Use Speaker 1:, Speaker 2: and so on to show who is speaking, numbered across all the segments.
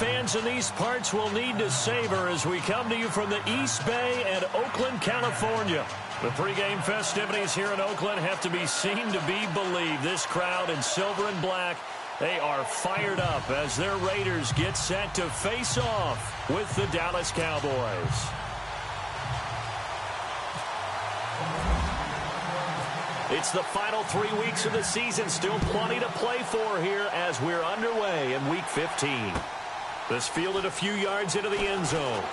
Speaker 1: fans in these parts will need to savor as we come to you from the East Bay and Oakland, California. The pregame festivities here in Oakland have to be seen to be believed. This crowd in silver and black, they are fired up as their Raiders get set to face off with the Dallas Cowboys. It's the final 3 weeks of the season. Still plenty to play for here as we're underway in Week 15. This fielded a few yards into the end zone.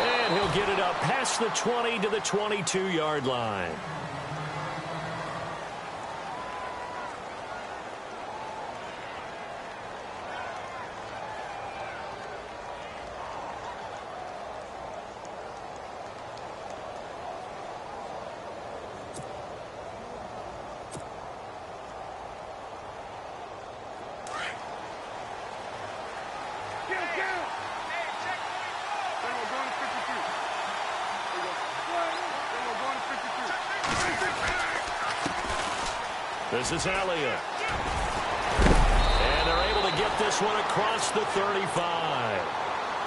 Speaker 1: And he'll get it up past the 20 to the 22-yard line. This is Elliott. And they're able to get this one across the 35.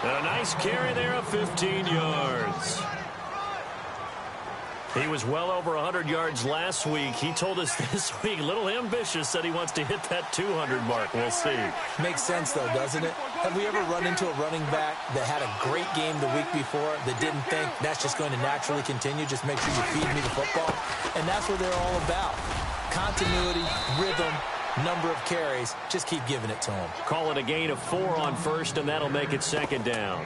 Speaker 1: And a nice carry there of 15 yards. He was well over 100 yards last week. He told us this week, a little ambitious, said he wants to hit that 200 mark. We'll see.
Speaker 2: Makes sense, though, doesn't it? Have we ever run into a running back that had a great game the week before that didn't think that's just going to naturally continue? Just make sure you feed me the football. And that's what they're all about. Continuity, rhythm, number of carries. Just keep giving it to him.
Speaker 1: Call it a gain of 4 on first, and that'll make it second down.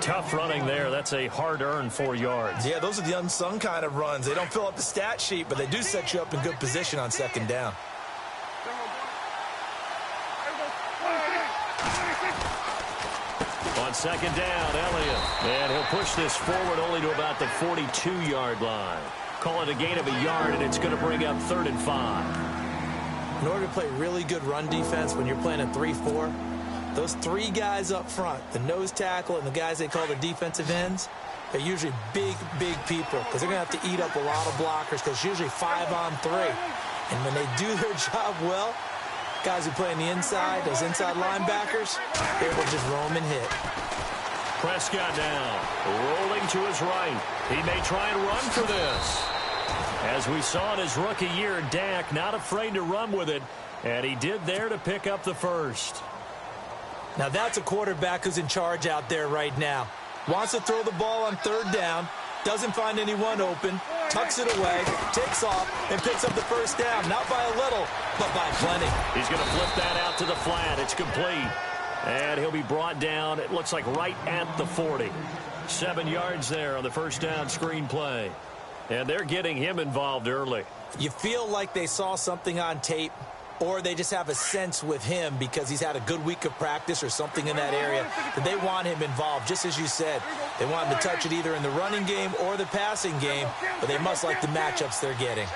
Speaker 1: Tough running there. That's a hard-earned 4 yards.
Speaker 2: Yeah, those are the unsung kind of runs. They don't fill up the stat sheet, but they do set you up in good position on second down.
Speaker 1: On second down, Elliott. And he'll push this forward only to about the 42-yard line. Call it a gain of a yard, and it's going to bring up 3rd and 5.
Speaker 2: In order to play really good run defense when you're playing a 3-4, those 3 guys up front, the nose tackle and the guys they call the defensive ends, they're usually big, big people because they're going to have to eat up a lot of blockers because it's usually 5 on 3. And when they do their job well, guys who play on the inside, those inside linebackers, they will just roam and hit.
Speaker 1: Prescott now, rolling to his right. He may try and run for this. As we saw in his rookie year, Dak not afraid to run with it, and he did there to pick up the first.
Speaker 2: Now that's a quarterback who's in charge out there right now. Wants to throw the ball on 3rd down, doesn't find anyone open, tucks it away, takes off, and picks up the first down. Not by a little, but by plenty.
Speaker 1: He's going to flip that out to the flat. It's complete. And he'll be brought down, it looks like right at the 40. 7 yards there on the first down screen play. And they're getting him involved early.
Speaker 2: You feel like they saw something on tape, or they just have a sense with him because he's had a good week of practice or something in that area that they want him involved, just as you said. They want him to touch it either in the running game or the passing game, but they must like the matchups they're getting.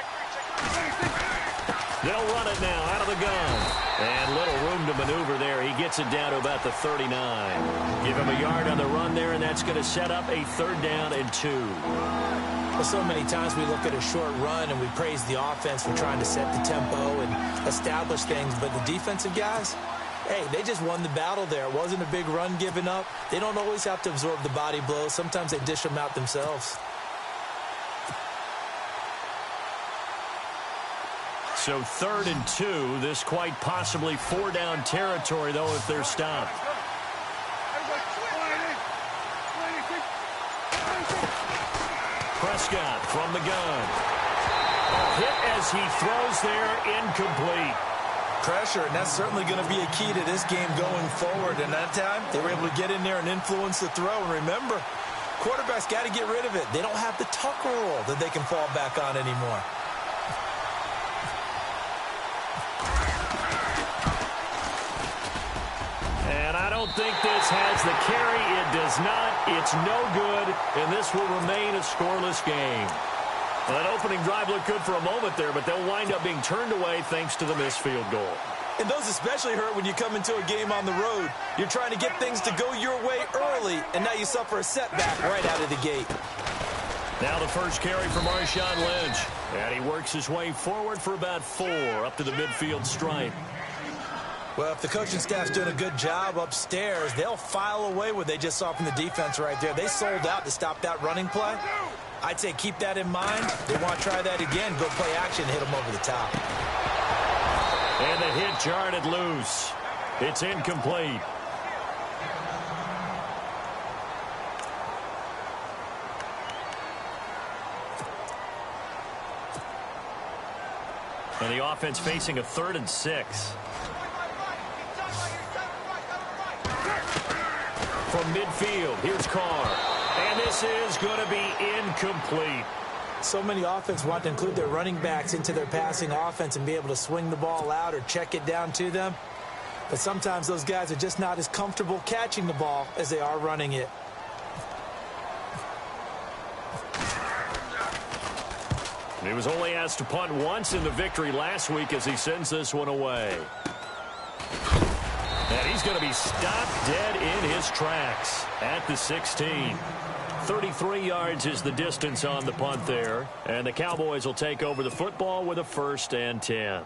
Speaker 1: They'll run it now out of the gun. And little room to maneuver there. He gets it down to about the 39. Give him a yard on the run there, and that's going to set up a 3rd down and 2.
Speaker 2: Well, so many times we look at a short run and we praise the offense for trying to set the tempo and establish things, but the defensive guys, hey, they just won the battle there. It wasn't a big run given up. They don't always have to absorb the body blows. Sometimes they dish them out themselves.
Speaker 1: So 3rd and 2. This quite possibly 4-down territory, though, if they're stopped. Prescott from the gun. A hit as he throws there, incomplete.
Speaker 2: Pressure, and that's certainly going to be a key to this game going forward. And that time, they were able to get in there and influence the throw. And remember, quarterbacks got to get rid of it. They don't have the tuck rule that they can fall back on anymore.
Speaker 1: And I don't think this has the carry. It does not. It's no good, and this will remain a scoreless game. Well, that opening drive looked good for a moment there, but they'll wind up being turned away thanks to the missed field goal.
Speaker 2: And those especially hurt when you come into a game on the road. You're trying to get things to go your way early, and now you suffer a setback right out of the gate.
Speaker 1: Now the first carry from Marshawn Lynch. And he works his way forward for about 4 up to the midfield stripe.
Speaker 2: Well, if the coaching staff's doing a good job upstairs, they'll file away what they just saw from the defense right there. They sold out to stop that running play. I'd say keep that in mind. They want to try that again. Go play action, hit them over the top.
Speaker 1: And the hit jarred it loose. It's incomplete. And the offense facing a 3rd and 6. From midfield, here's Carr. And this is going to be incomplete.
Speaker 2: So many offense want to include their running backs into their passing offense and be able to swing the ball out or check it down to them. But sometimes those guys are just not as comfortable catching the ball as they are running it.
Speaker 1: He was only asked to punt once in the victory last week as he sends this one away. And he's going to be stopped dead in his tracks at the 16. 33 yards is the distance on the punt there. And the Cowboys will take over the football with a 1st and 10.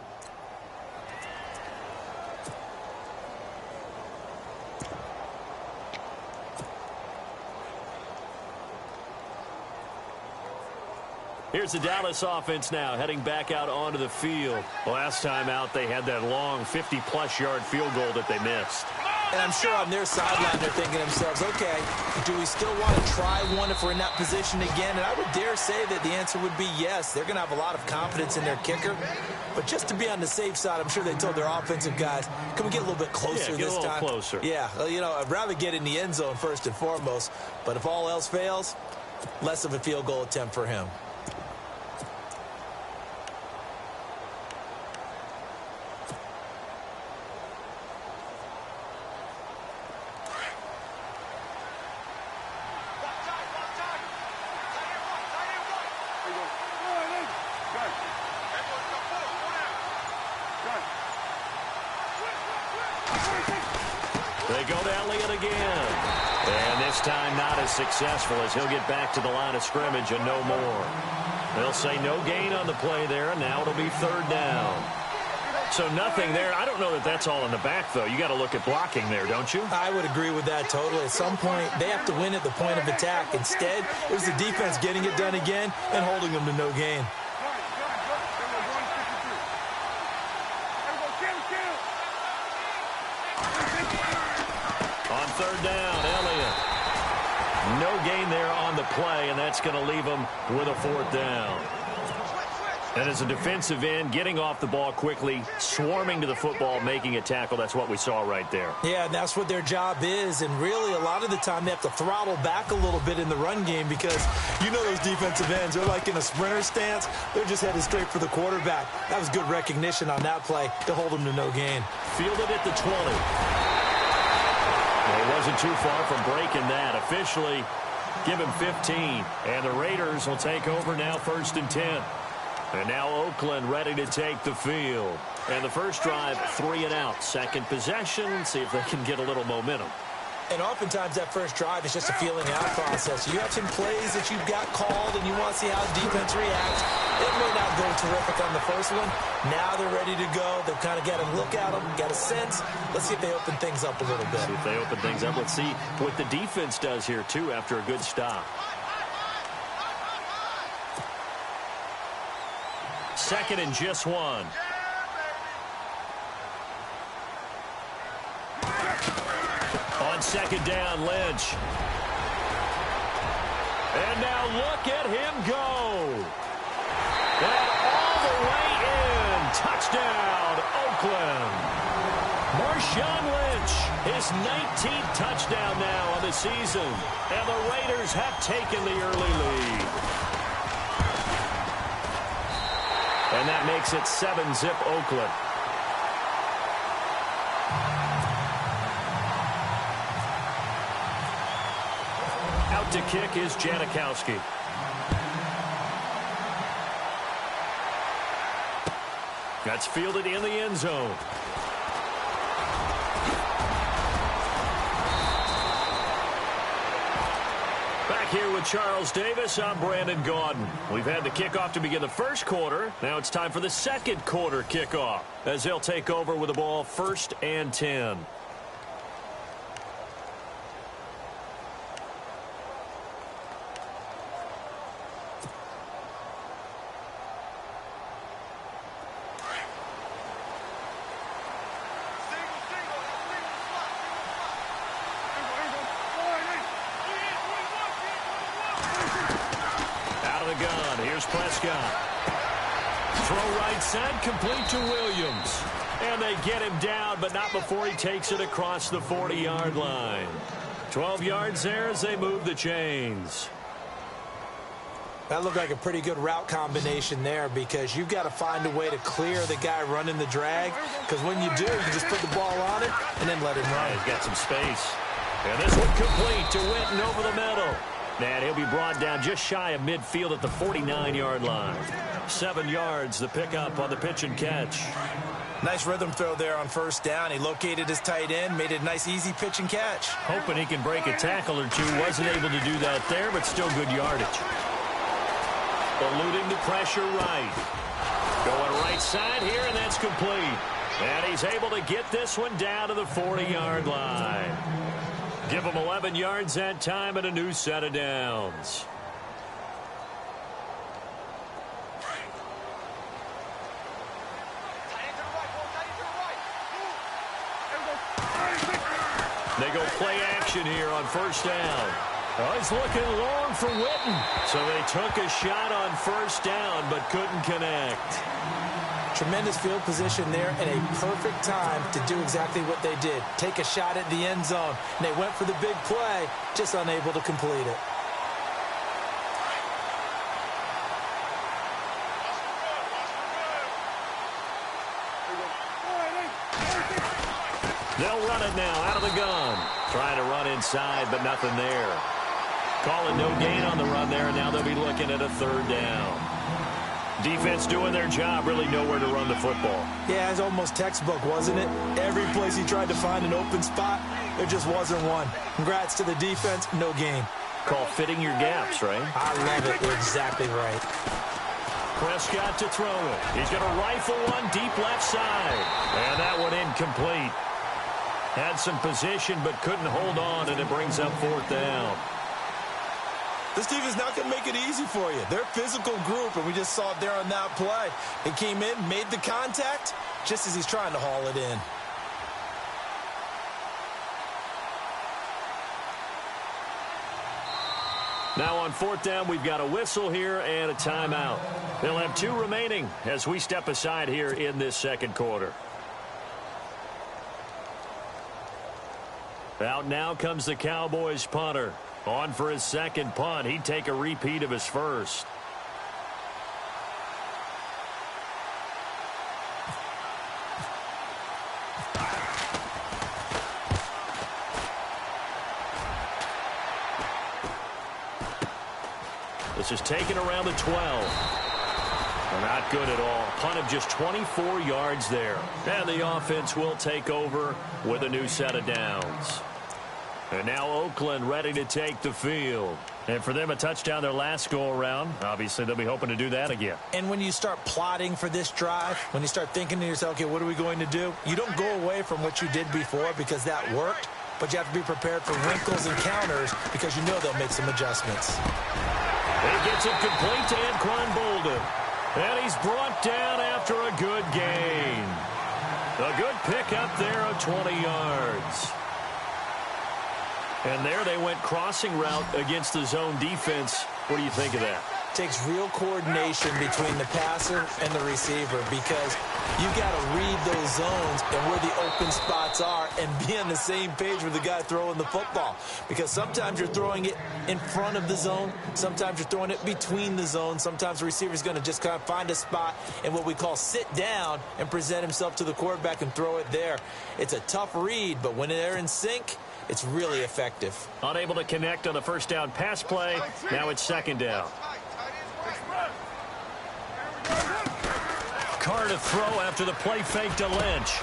Speaker 1: Here's the Dallas offense now heading back out onto the field. Last time out, they had that long 50-plus yard field goal that they missed.
Speaker 2: And I'm sure on their sideline they're thinking to themselves, okay, do we still want to try one if we're in that position again? And I would dare say that the answer would be yes. They're going to have a lot of confidence in their kicker. But just to be on the safe side, I'm sure they told their offensive guys, can we get a little bit closer this time?
Speaker 1: Get a little closer.
Speaker 2: Yeah, well, you know, I'd rather get in the end zone first and foremost. But if all else fails, less of a field goal attempt for him.
Speaker 1: They go to Elliott again. And this time not as successful as he'll get back to the line of scrimmage and no more. They'll say no gain on the play there, and now it'll be 3rd down. So nothing there. I don't know that that's all in the back, though. You got to look at blocking there, don't you?
Speaker 2: I would agree with that totally. At some point, they have to win at the point of attack. Instead, it was the defense getting it done again and holding them to no gain.
Speaker 1: On 3rd down, Elliott. No gain there on the play, and that's going to leave him with a 4th down. And as a defensive end, getting off the ball quickly, swarming to the football, making a tackle, that's what we saw right there.
Speaker 2: Yeah, and that's what their job is. And really, a lot of the time, they have to throttle back a little bit in the run game because you know those defensive ends, they're like in a sprinter stance. They're just headed straight for the quarterback. That was good recognition on that play to hold them to no gain.
Speaker 1: Fielded at the 20. Well, he wasn't too far from breaking that. Officially, give him 15. And the Raiders will take over now 1st and 10. And now Oakland ready to take the field. And the first drive, 3 and out. Second possession, see if they can get a little momentum.
Speaker 2: And oftentimes that first drive is just a feeling out process. You have some plays that you've got called and you want to see how the defense reacts. It may not go terrific on the first one. Now they're ready to go. They've kind of got a look at them, got a sense. Let's see if they open things up a little bit.
Speaker 1: See if they open things up. Let's see what the defense does here, too, after a good stop. 2nd and just 1. On 2nd down, Lynch. And now look at him go. And all the way in. Touchdown, Oakland. Marshawn Lynch, his 19th touchdown now on the season. And the Raiders have taken the early lead. And that makes it 7-zip Oakland. Out to kick is Janikowski. That's fielded in the end zone. Back Back here with Charles Davis, I'm Brandon Gaudin. We've had the kickoff to begin the first quarter. Now it's time for the second quarter kickoff as they'll take over with the ball 1st and 10. Prescott. Throw right side, complete to Williams. And they get him down, but not before he takes it across the 40-yard line. 12 yards there as they move the chains.
Speaker 2: That looked like a pretty good route combination there because you've got to find a way to clear the guy running the drag, because when you do, you just put the ball on it and then let him run.
Speaker 1: He's got some space. And this one complete to Witten over the middle. And he'll be brought down just shy of midfield at the 49-yard line. 7 yards, the pickup on the pitch and catch.
Speaker 2: Nice rhythm throw there on 1st down. He located his tight end, made it a nice, easy pitch and catch.
Speaker 1: Hoping he can break a tackle or two. Wasn't able to do that there, but still good yardage. Eluding the pressure right. Going right side here, and that's complete. And he's able to get this one down to the 40-yard line. Give him 11 yards that time and a new set of downs. They go play action here on 1st down. Oh, he's looking long for Witten. So they took a shot on 1st down but couldn't connect.
Speaker 2: Tremendous field position there and a perfect time to do exactly what they did. Take a shot at the end zone. And they went for the big play, just unable to complete it.
Speaker 1: They'll run it now out of the gun. Trying to run inside, but nothing there. Calling no gain on the run there, and now they'll be looking at a 3rd down. Defense doing their job, really nowhere to run the football.
Speaker 2: Yeah, it's almost textbook, wasn't it? Every place he tried to find an open spot, there just wasn't one. Congrats to the defense, no gain.
Speaker 1: Call fitting your gaps, right?
Speaker 2: I love it. You're exactly right.
Speaker 1: Prescott to throw it. He's going to rifle one deep left side. And that one incomplete. Had some position but couldn't hold on, and it brings up 4th down.
Speaker 2: This team is not going to make it easy for you. They're a physical group, and we just saw it there on that play. He came in, made the contact, just as he's trying to haul it in.
Speaker 1: Now on 4th down, we've got a whistle here and a timeout. They'll have 2 remaining as we step aside here in this second quarter. Out now comes the Cowboys punter. On for his second punt. He'd take a repeat of his first. This is taken around the 12. Not good at all. Punt of just 24 yards there. And the offense will take over with a new set of downs. And now Oakland ready to take the field. And for them, a touchdown their last go-around. Obviously, they'll be hoping to do that again.
Speaker 2: And when you start plotting for this drive, when you start thinking to yourself, okay, what are we going to do? You don't go away from what you did before because that worked, but you have to be prepared for wrinkles and counters because you know they'll make some adjustments.
Speaker 1: He gets it complete to Anquan Bolden. And he's brought down after a good gain. A good pickup there of 20 yards. And there they went crossing route against the zone defense. What do you think of that?
Speaker 2: Takes real coordination between the passer and the receiver because you've got to read those zones and where the open spots are and be on the same page with the guy throwing the football. Because sometimes you're throwing it in front of the zone. Sometimes you're throwing it between the zones. Sometimes the receiver's going to just kind of find a spot and what we call sit down and present himself to the quarterback and throw it there. It's a tough read, but when they're in sync, it's really effective.
Speaker 1: Unable to connect on the first down pass play. Now it's second down. Carr to throw after the play fake to Lynch.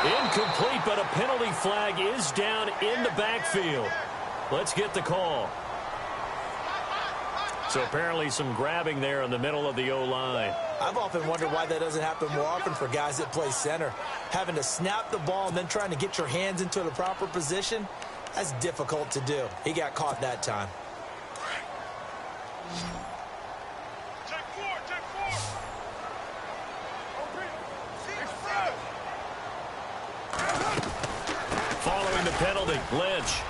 Speaker 1: Incomplete, but a penalty flag is down in the backfield. Let's get the call. So apparently some grabbing there in the middle of the O-line.
Speaker 2: I've often wondered why that doesn't happen more often for guys that play center. Having to snap the ball and then trying to get your hands into the proper position, that's difficult to do. He got caught that time.
Speaker 1: Following the penalty, Lynch.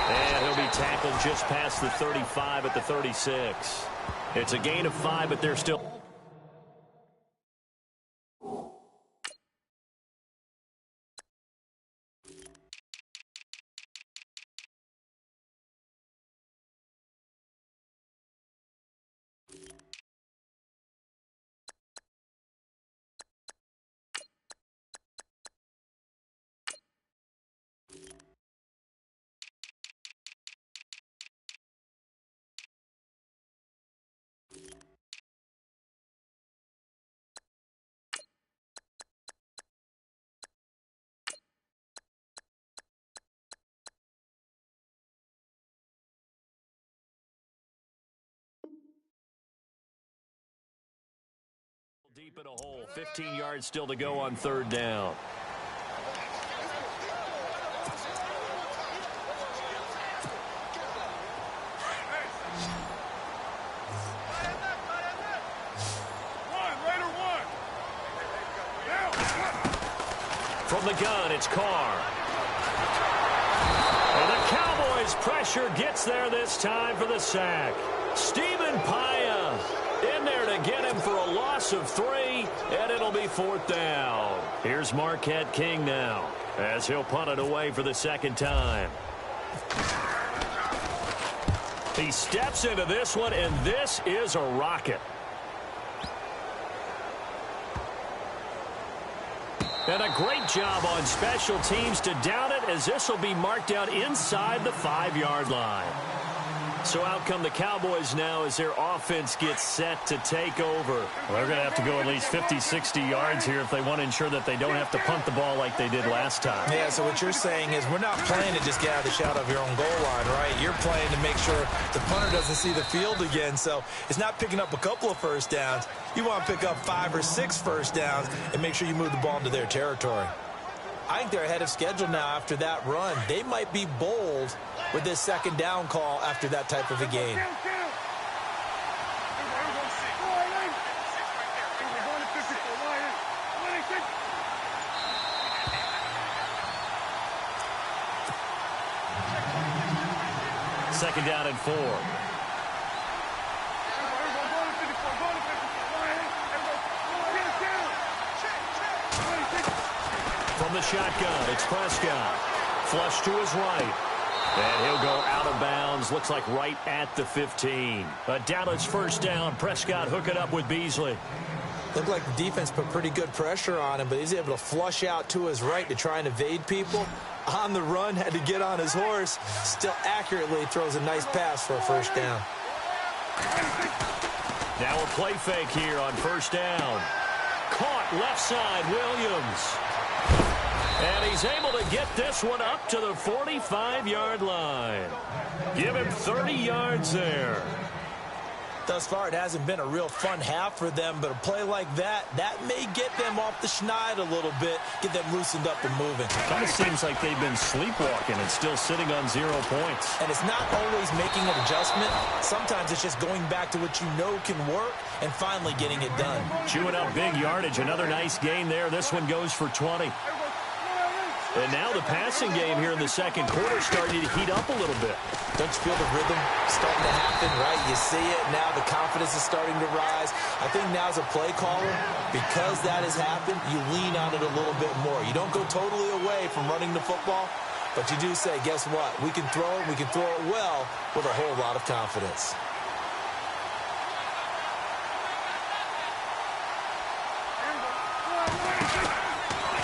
Speaker 1: And he'll be tackled just past the 35 at the 36. It's a gain of 5, but they're still... Deep in a hole, 15 yards still to go on third down. From the gun, it's Carr. And the Cowboys' pressure gets there this time for the sack. Stephen Paya in there to get him for a loss of 3, and it'll be 4th down. Here's Marquette King now, as he'll punt it away for the second time. He steps into this one, and this is a rocket. And a great job on special teams to down it, as this will be marked out inside the 5-yard line. So out come the Cowboys now as their offense gets set to take over. Well, they're going to have to go at least 50, 60 yards here if they want to ensure that they don't have to punt the ball like they did last time.
Speaker 2: Yeah, so what you're saying is we're not playing to just get out of the shadow of your own goal line, right? You're playing to make sure the punter doesn't see the field again. So it's not picking up a couple of first downs. You want to pick up 5 or 6 first downs and make sure you move the ball into their territory. I think they're ahead of schedule now after that run. They might be bold with this second down call after that type of a game.
Speaker 1: Second down and 4. From the shotgun, it's Prescott. Flush to his right. And he'll go out of bounds. Looks like right at the 15. A Dallas first down. Prescott hook it up with Beasley.
Speaker 2: Looked like the defense put pretty good pressure on him, but he's able to flush out to his right to try and evade people. On the run, had to get on his horse. Still accurately throws a nice pass for a first down.
Speaker 1: Now a play fake here on first down. Caught left side, Williams. And he's able to get this one up to the 45-yard line. Give him 30 yards there.
Speaker 2: Thus far, it hasn't been a real fun half for them, but a play like that may get them off the schneid a little bit, get them loosened up and moving.
Speaker 1: Kind of seems like they've been sleepwalking and still sitting on 0 points.
Speaker 2: And it's not always making an adjustment. Sometimes it's just going back to what you know can work and finally getting it done.
Speaker 1: Chewing up big yardage. Another nice gain there. This one goes for 20. And now the passing game here in the second quarter starting to heat up a little bit.
Speaker 2: Don't you feel the rhythm starting to happen, right? You see it now. The confidence is starting to rise. I think now as a play caller, because that has happened, you lean on it a little bit more. You don't go totally away from running the football, but you do say, guess what? We can throw it. We can throw it well with a whole lot of confidence.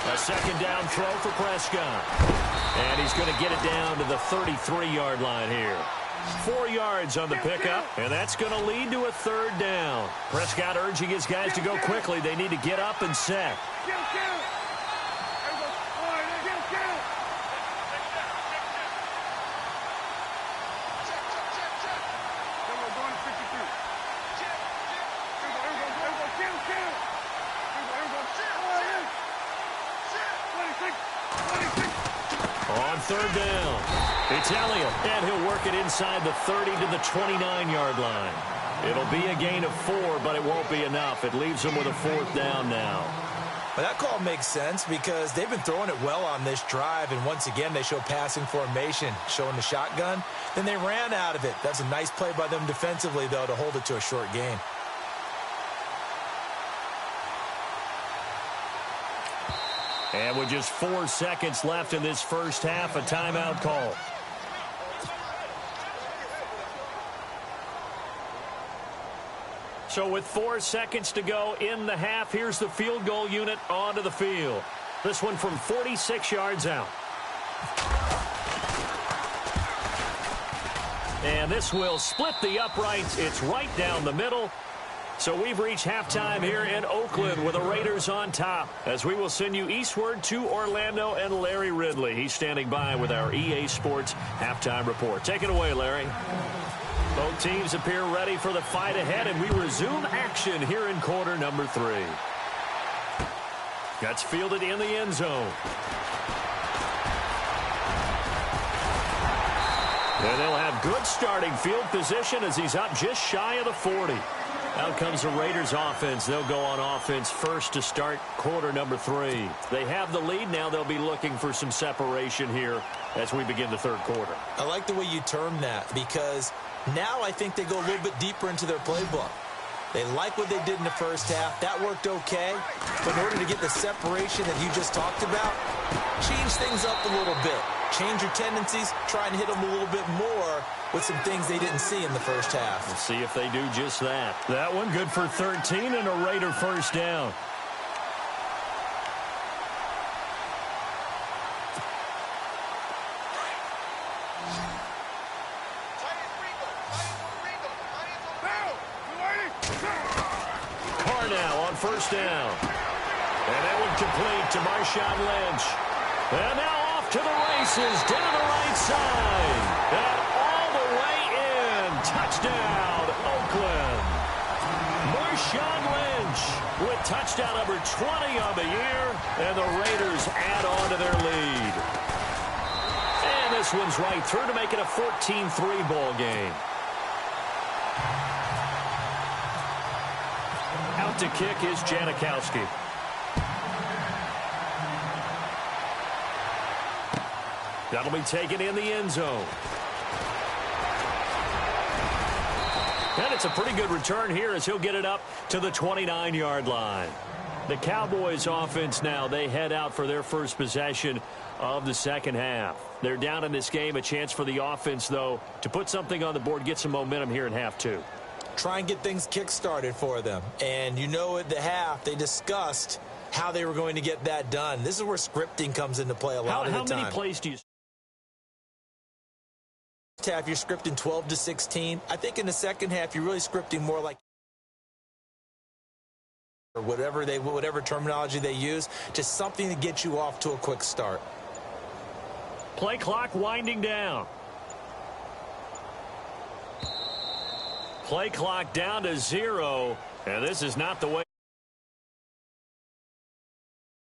Speaker 1: A second down throw for Prescott. And he's going to get it down to the 33-yard line here. 4 yards on the pickup, and that's going to lead to a third down. Prescott urging his guys to go quickly. They need to get up and set. On third down, it's Elliott, and he'll work it inside the 30 to the 29-yard line. It'll be a gain of 4, but it won't be enough. It leaves them with a fourth down now.
Speaker 2: Well, that call makes sense because they've been throwing it well on this drive, and once again, they show passing formation, showing the shotgun. Then they ran out of it. That's a nice play by them defensively, though, to hold it to a short gain.
Speaker 1: And with just 4 seconds left in this first half, a timeout call. So with 4 seconds to go in the half, here's the field goal unit onto the field. This one from 46 yards out. And this will split the uprights. It's right down the middle. So we've reached halftime here in Oakland with the Raiders on top, as we will send you eastward to Orlando and Larry Ridley. He's standing by with our EA Sports halftime report. Take it away, Larry. Both teams appear ready for the fight ahead, and we resume action here in quarter number 3. That's fielded in the end zone. And they'll have good starting field position as he's up just shy of the 40. Out comes the Raiders offense. They'll go on offense first to start quarter number 3. They have the lead. Now they'll be looking for some separation here as we begin the third quarter.
Speaker 2: I like the way you term that because now I think they go a little bit deeper into their playbook. They like what they did in the first half. That worked okay. But in order to get the separation that you just talked about, change things up a little bit. Change your tendencies. Try and hit them a little bit more with some things they didn't see in the first half.
Speaker 1: We'll see if they do just that. That one good for 13 and a Raider first down. First down. And that one complete to Marshawn Lynch. And now off to the races down the right side. And all the way in. Touchdown, Oakland. Marshawn Lynch with touchdown number 20 on the year. And the Raiders add on to their lead. And this one's right through to make it a 14-3 ball game. Out to kick is Janikowski. That'll be taken in the end zone. And it's a pretty good return here as he'll get it up to the 29-yard line. The Cowboys offense now, they head out for their first possession of the second half. They're down in this game. A chance for the offense, though, to put something on the board, get some momentum here in half 2.
Speaker 2: Try and get things kick-started for them. And you know at the half, they discussed how they were going to get that done. This is where scripting comes into play a lot of the time.
Speaker 1: How many plays do you...
Speaker 2: First half, you're scripting 12 to 16. I think in the second half, you're really scripting more like or whatever terminology they use, just something to get you off to a quick start.
Speaker 1: Play clock winding down. Play clock down to 0, and this is not the way.